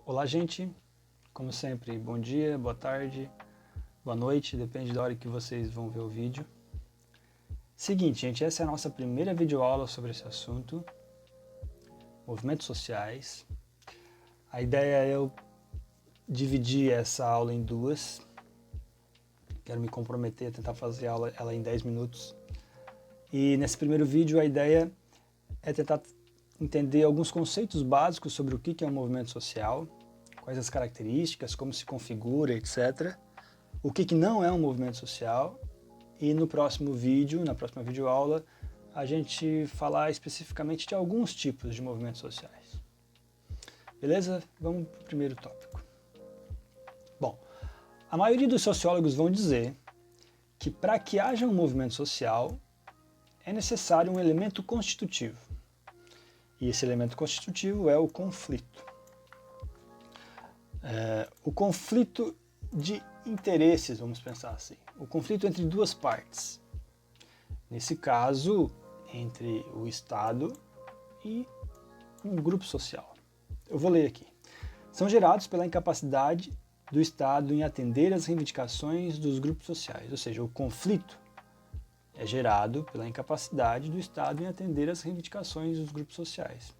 Olá, gente. Como sempre, bom dia, boa tarde, boa noite, depende da hora que vocês vão ver o vídeo. Seguinte, gente, essa é a nossa primeira videoaula sobre esse assunto, movimentos sociais. A ideia é eu dividir essa aula em duas. Quero me comprometer a tentar fazer ela em 10 minutos. E nesse primeiro vídeo a ideia é tentar entender alguns conceitos básicos sobre o que é um movimento social, quais as características, como se configura, etc. O que não é um movimento social. E no próximo vídeo, na próxima videoaula, a gente falar especificamente de alguns tipos de movimentos sociais. Beleza? Vamos para o primeiro tópico. Bom, a maioria dos sociólogos vão dizer que para que haja um movimento social é necessário um elemento constitutivo. E esse elemento constitutivo é o conflito. O conflito de interesses, vamos pensar assim. O conflito entre duas partes. Nesse caso, entre o Estado e um grupo social. Eu vou ler aqui. São gerados pela incapacidade do Estado em atender às reivindicações dos grupos sociais. Ou seja, o conflito é gerado pela incapacidade do Estado em atender às reivindicações dos grupos sociais.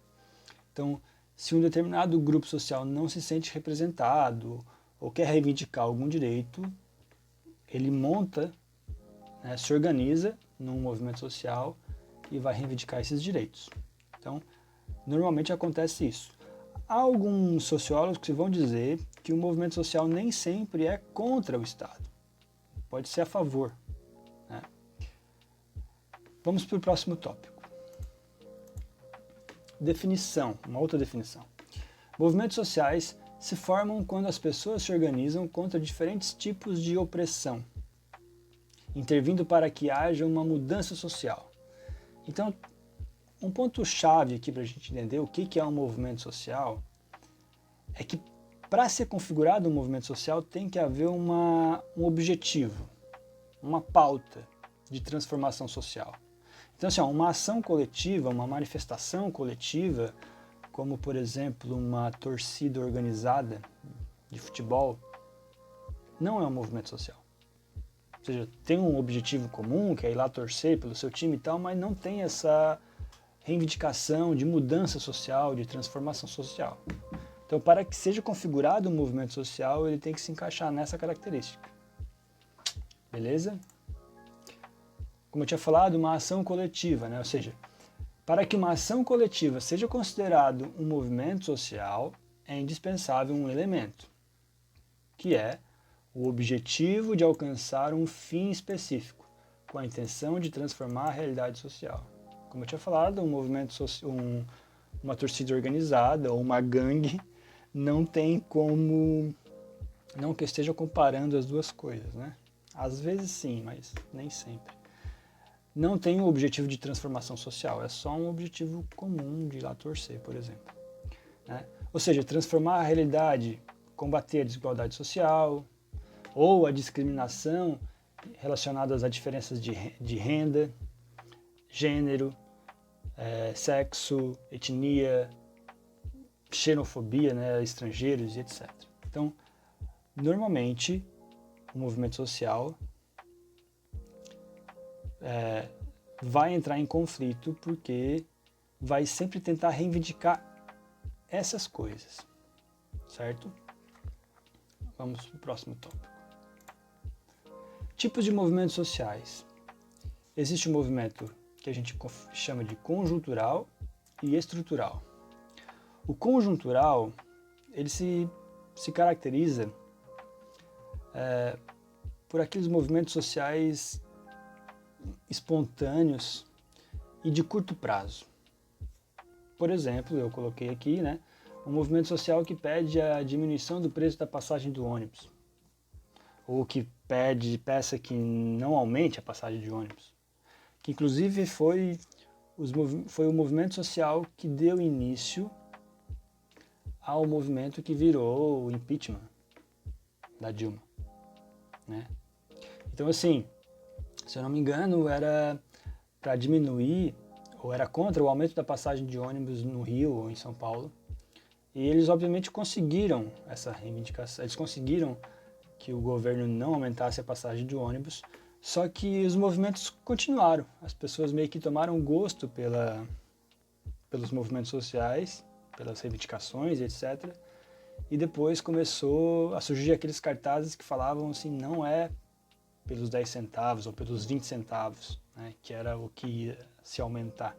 Então, se um determinado grupo social não se sente representado ou quer reivindicar algum direito, ele monta, se organiza num movimento social e vai reivindicar esses direitos. Então, normalmente acontece isso. Há alguns sociólogos que vão dizer que o movimento social nem sempre é contra o Estado. Pode ser a favor. Vamos para o próximo tópico. Definição, uma outra definição. Movimentos sociais se formam quando as pessoas se organizam contra diferentes tipos de opressão, intervindo para que haja uma mudança social. Então, um ponto-chave aqui para a gente entender o que é um movimento social é que para ser configurado um movimento social tem que haver um objetivo, uma pauta de transformação social. Então, assim, uma ação coletiva, uma manifestação coletiva, como, por exemplo, uma torcida organizada de futebol, não é um movimento social. Ou seja, tem um objetivo comum, que é ir lá torcer pelo seu time e tal, mas não tem essa reivindicação de mudança social, de transformação social. Então, para que seja configurado um movimento social, ele tem que se encaixar nessa característica. Beleza? Como eu tinha falado, uma ação coletiva, ou seja, para que uma ação coletiva seja considerado um movimento social, é indispensável um elemento, que é o objetivo de alcançar um fim específico, com a intenção de transformar a realidade social. Como eu tinha falado, uma torcida organizada ou uma gangue não tem como, não que eu esteja comparando as duas coisas, Às vezes sim, mas nem sempre. Não tem um objetivo de transformação social, é só um objetivo comum de ir lá torcer, por exemplo. Ou seja, transformar a realidade, combater a desigualdade social ou a discriminação relacionadas a diferenças de renda, gênero, sexo, etnia, xenofobia, estrangeiros e etc. Então, normalmente, o movimento social vai entrar em conflito porque vai sempre tentar reivindicar essas coisas, certo? Vamos para o próximo tópico. Tipos de movimentos sociais. Existe um movimento que a gente chama de conjuntural e estrutural. O conjuntural, ele se caracteriza por aqueles movimentos sociais espontâneos e de curto prazo. Por exemplo, eu coloquei aqui, um movimento social que pede a diminuição do preço da passagem do ônibus, ou que peça que não aumente a passagem de ônibus, que inclusive foi o movimento social que deu início ao movimento que virou o impeachment da Dilma, Então, assim, se eu não me engano, era para diminuir, ou era contra o aumento da passagem de ônibus no Rio ou em São Paulo, E eles obviamente conseguiram essa reivindicação, eles conseguiram que o governo não aumentasse a passagem de ônibus, só que os movimentos continuaram. As pessoas meio que tomaram gosto pelos movimentos sociais, pelas reivindicações, etc. E depois começou a surgir aqueles cartazes que falavam assim, não é pelos 10 centavos ou pelos 20 centavos, né, que era o que ia se aumentar.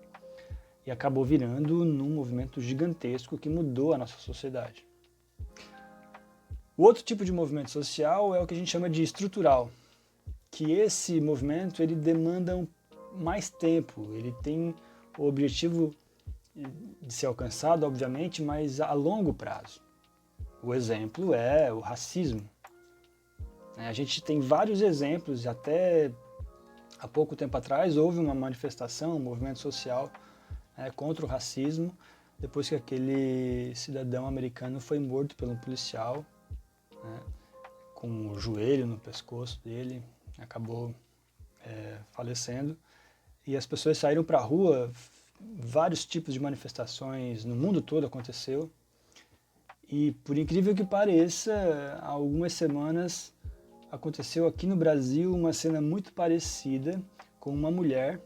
E acabou virando num movimento gigantesco que mudou a nossa sociedade. O outro tipo de movimento social é o que a gente chama de estrutural, que esse movimento ele demanda mais tempo, ele tem o objetivo de ser alcançado, obviamente, mas a longo prazo. O exemplo é o racismo. A gente tem vários exemplos, até há pouco tempo atrás houve uma manifestação, um movimento social contra o racismo, depois que aquele cidadão americano foi morto por um policial, com o joelho no pescoço dele, acabou falecendo. E as pessoas saíram para a rua, vários tipos de manifestações no mundo todo aconteceu. E por incrível que pareça, há algumas semanas aconteceu aqui no Brasil uma cena muito parecida com uma mulher.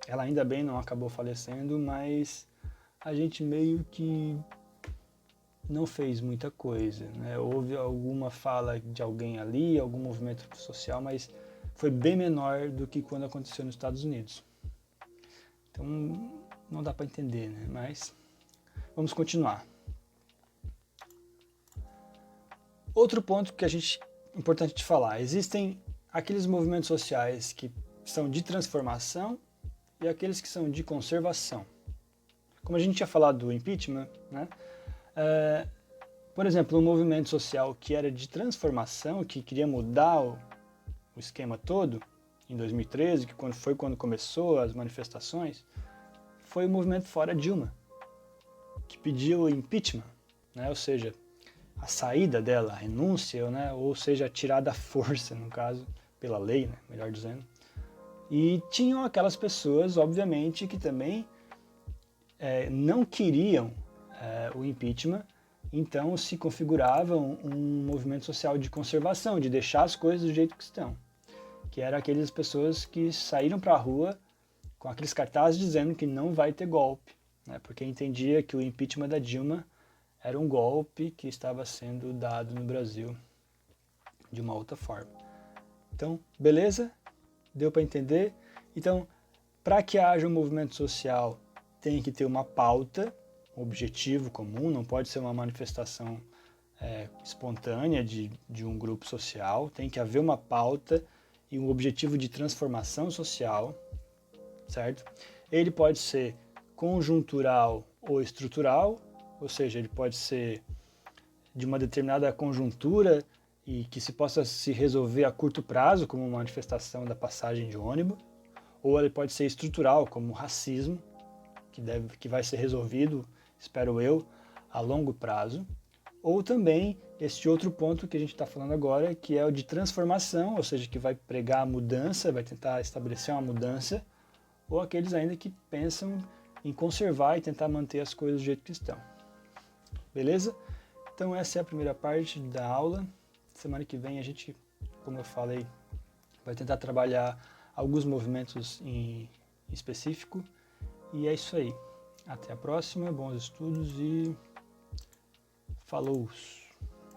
Ela ainda bem não acabou falecendo, mas a gente meio que não fez muita coisa, né? Houve alguma fala de alguém ali, algum movimento social, mas foi bem menor do que quando aconteceu nos Estados Unidos. Então não dá para entender, né? Mas vamos continuar. Outro ponto que importante de falar, existem aqueles movimentos sociais que são de transformação e aqueles que são de conservação. Como a gente tinha falado do impeachment, né? Por exemplo, um movimento social que era de transformação, que queria mudar o esquema todo, em 2013, que foi quando começou as manifestações, foi o movimento Fora Dilma, que pediu o impeachment, né? Ou seja, a saída dela, a renúncia, né? Ou seja, a tirada à força, no caso, pela lei, né? Melhor dizendo. E tinham aquelas pessoas, obviamente, que também não queriam o impeachment, então se configuravam um movimento social de conservação, de deixar as coisas do jeito que estão. Que eram aquelas pessoas que saíram para a rua com aqueles cartazes dizendo que não vai ter golpe, né? Porque entendia que o impeachment da Dilma era um golpe que estava sendo dado no Brasil de uma outra forma. Então, beleza? Deu para entender? Então, para que haja um movimento social, tem que ter uma pauta, um objetivo comum, não pode ser uma manifestação espontânea de um grupo social, tem que haver uma pauta e um objetivo de transformação social, certo? Ele pode ser conjuntural ou estrutural, ou seja, ele pode ser de uma determinada conjuntura e que se possa se resolver a curto prazo, como uma manifestação da passagem de ônibus, ou ele pode ser estrutural, como o racismo, que vai ser resolvido, espero eu, a longo prazo, ou também este outro ponto que a gente está falando agora, que é o de transformação, ou seja, que vai pregar a mudança, vai tentar estabelecer uma mudança, ou aqueles ainda que pensam em conservar e tentar manter as coisas do jeito que estão. Beleza? Então essa é a primeira parte da aula. Semana que vem a gente, como eu falei, vai tentar trabalhar alguns movimentos em específico. E é isso aí. Até a próxima, bons estudos e falou!